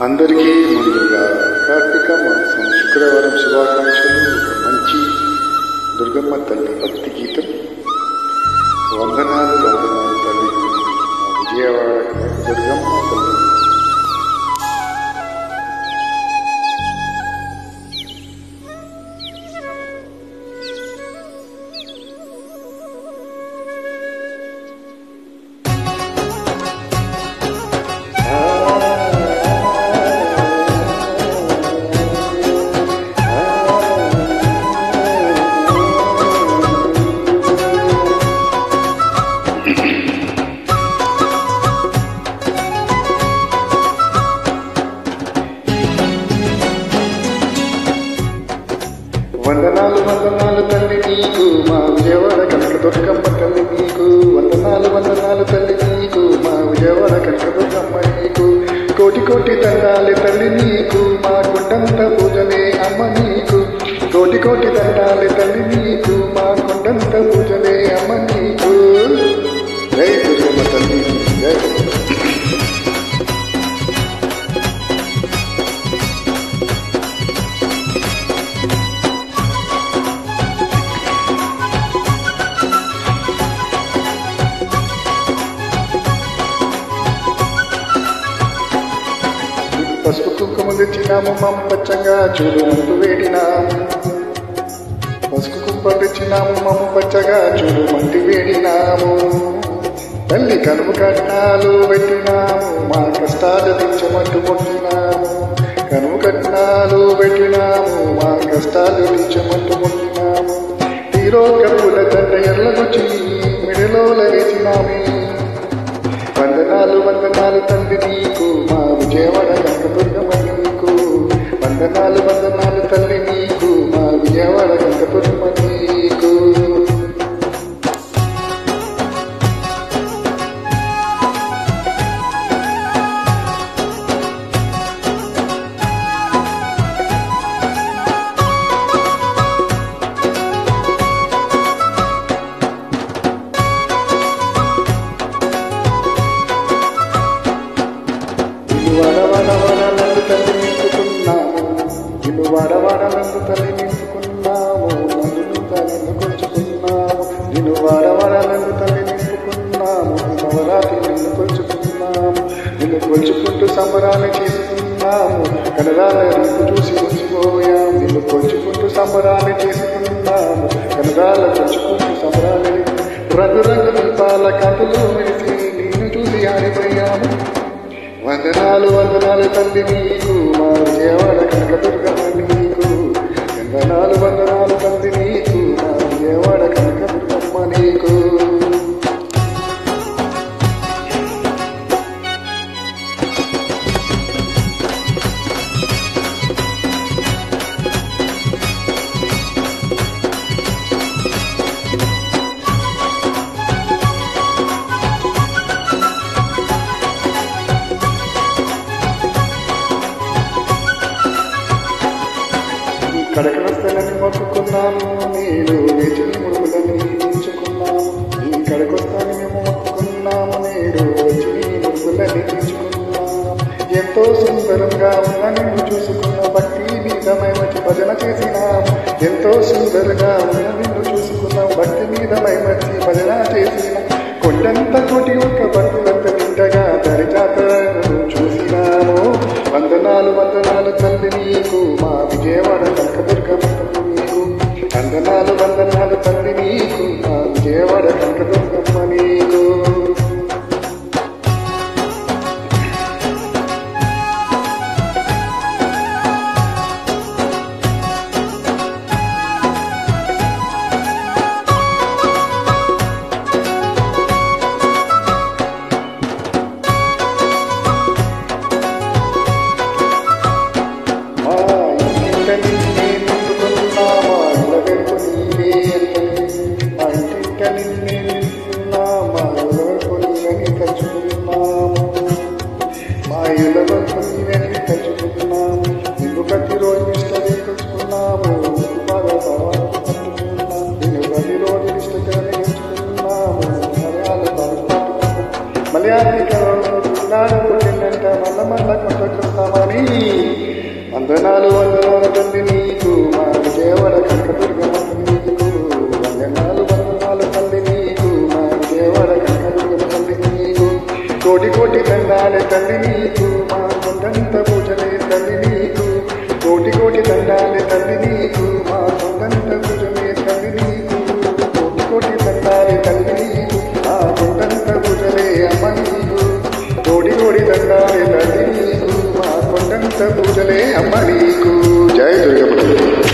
అందరికీ ముందుగా కార్తీక మాసం శుక్రవారం శుభాకాంక్షలు. ఒక మంచి దుర్గమ్మ తల్లి భక్తి గీతం. వందనాలు వందనాలు తల్లి, విజయవాడ దుర్గమ్మ తల్లి. వందనాలు వందనాలు తల్లి నీకు, మా విజయవాడ కనక దుర్గమ్మ తల్లి నీకు. వందనాలు వందనాలు తల్లి నీకు, మా విజయవాడ కనక దుర్గమ్మ నీకు. కోటి కోటి దండాలి తల్లి నీకు, మా కొండంత పూజలే అమ్మ నీకు. కోటి కోటి దండాలి తల్లి నీకు, మా కొండంత పూజలే అమ్మ నీకు. జై దుర్గమ్మ తల్లి, జై. పసుపు కుంకుమ తెచ్చినాము, మమ్మ పచ్చగా చూడు మందు వేడినాము. పసుపు కుంకుమ తెచ్చినాము, మమ్మ పచ్చగా చూడు మంది వేడినాము. తల్లి కనుమ కట్నాలు పెట్టినాము, మా కష్టాలు దించమంటూ మొక్కినాము. కనుమ కట్నాలు పెట్టినాము, మా కష్టాలు దించమంటూ మొక్కినాము. తీరో కప్పుల తండ్ర ఎల్లగొచ్చి మిడిలో లగేసినామే. వందనాలు వందనాలు తండ్రి నీకు, మా విజయవాడ కనక దుర్గమ్మ నీకు. వందనాలు వందనాలు తల్లి నీకు, మా విజయవాడ కనక దుర్గమ్మ నీకు. వాడవాడవాడలందు తల్లి నింపుకున్నాము, ఇల్లు వాడవాడలందు తల్లి నింపుకున్నాము. నన్ను తల్లి కొలుచుకున్నాము, నిన్ను వాడవాడలందు తల్లి నింపుకున్నాము. నవరాత్రి నిన్ను కొలుచుకున్నాము, నిన్ను కొలుచుకుంటూ సంబరాలు చేసుకున్నాము. కనరాల రీపు చూసి ముచ్చిపోయాము, నిన్ను కొలుచుకుంటూ సంబరాలు చేసుకున్నాము. కనరాల కొలుచుకుంటూ సంబరాలు రంగు రంగు దీపాల కాంతులు మెరిసి నిన్ను చూసి ఆడిపోయాము. వందనాలు వందనాలు తల్లి నీకు, మా విజయవాడ కనక దుర్గమ్మ నీకు. వందనాలు వందనాలు తల్లి నీకు, మా విజయవాడ కనక దుర్గమ్మ నీకు. కడకొస్తానని మొక్కుకున్నాము, నేను వేచిని ముడుపులని తీర్చుకున్నాము. ఈ కడకొస్తానని మేము మొక్కుకున్నాము, నేడు వేచిని ముడుపులని తీర్చుకున్నాము. ఎంతో సుందరంగా ఉన్న నిన్ను చూసుకున్న భక్తి మీద మైమచి భజన చేసినాము. ఎంతో సుందరంగా ఉన్న నిన్ను చూసుకున్న భక్తి మీద మైమచి భజన చేసిన. కొండంత కోటి ఒక్క భక్తులంత నిండగా దరిజాతను చూసినాము. వందనాలు వందనాలు తల్లి నీకు, మా విజయవాడ కనక దుర్గమ్మ నీకు. వందనాలు వందనాలు తల్లి నీకు, మా విజయవాడ కనక దుర్గమ్మ నీకు. ప్రతిరోజు ఇష్టం తెచ్చుకున్నాము, ప్రతిరోజు ఇష్టం మలయాళీ పుట్టినంట మల్ల మల్ల కొట్టుకుంటామని వందనాలు వందనాలు తల్లి నీకు మా విజయవాడ కనకదుర్గమ్మ నీకు వందనాలు వందనాలు తల్లి నీకు మా విజయవాడ కనకదుర్గమ్మ తల్లి నీకు కోటి కోటి దండాలే తల్లి నీకు మా కొండంత పూజలే తల్లి నీకు కోటి కోటి దండాలే తల్లి నీకు మా కొండంత పూజలే తల్లి నీకు కోటి కోటి దండాలే తల్లి నీకు మా కొండంత పూజలే అమ్మ నీకు కోడి కోడి దండాలే తల్లి నీకు మా కొండంత పూజలే అమ్మ నీకు. జై దుర్గమ్మ.